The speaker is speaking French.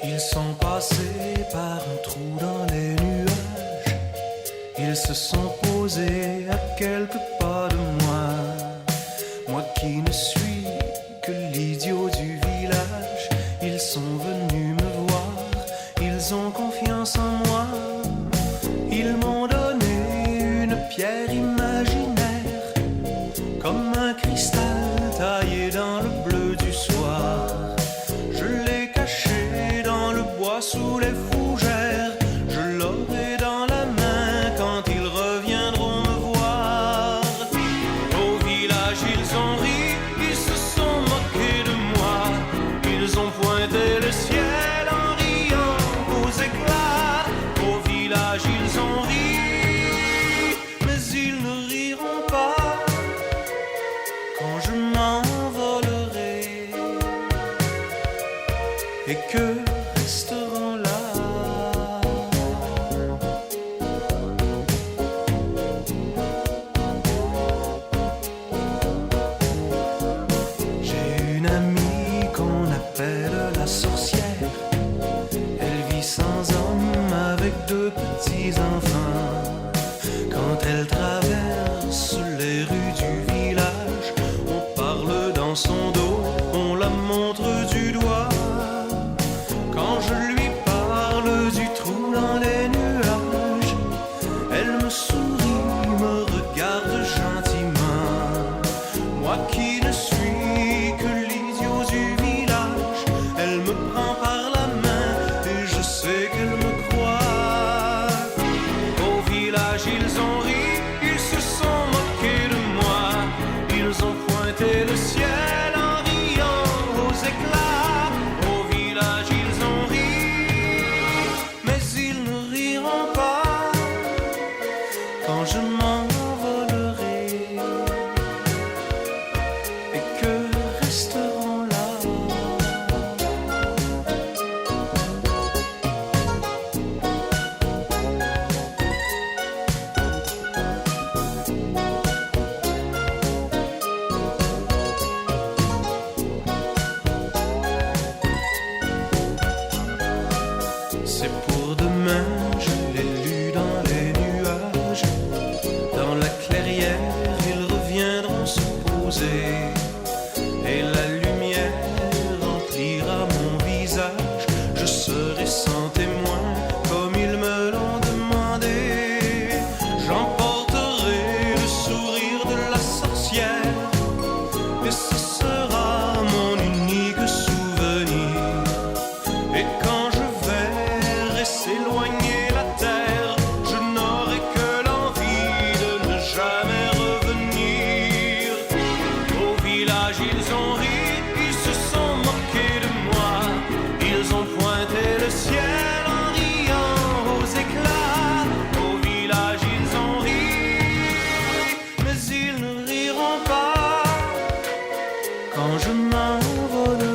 Ils sont passés par un trou dans les nuages. Ils se sont posés à quelques pas de moi. Moi qui ne suis que l'idiot du village. Ils sont venus me voir. Ils ont confiance en moi. Ils m'ont donné une pierre imaginaire, comme un cristal taillé dans le bleu du soir. Je l'ai caché dans le bois sous les fougères. Je l'aurai dans la main quand ils reviendront me voir. Au village ils ont ri, ils se sont moqués de moi. Ils ont pointé le ciel en riant aux éclats. Au village ils ont ri, mais ils ne riront pas quand je m'envolerai et que resteront là. J'ai une amie qu'on appelle la sorcière. Elle vit sans homme avec deux petits-enfants. Quand elle traverse les rues du village, on parle dans son dos, on la montre du doigt. Quand je lui parle du trou dans les nuages, elle me sourit, me regarde gentiment. Moi qui ne suis que l'idiot du village, elle me prend par la main et je sais qu'elle me croit. Au village ils ont ri, ils se sont moqués de moi. Ils ont pointé le ciel en riant aux éclats. Au village ils ont ri, mais ils ne riront pas quand je m'envolerai et que resteront là. C'est pour demain, je l'ai lu dans les nuages. Dans la clairière, ils reviendront se poser. Et la lumière remplira mon visage. Je serai sans témoin, comme ils me l'ont demandé. J'emporterai le sourire de la sorcière, et ce sera mon unique souvenir. Et quand je verrai s'éloigner la terre, je n'aurai que l'envie de ne jamais revenir. Au village ils ont ri, ils se sont moqués de moi. Ils ont pointé le ciel en riant aux éclats. Au village ils ont ri, mais ils ne riront pas quand je m'envolerai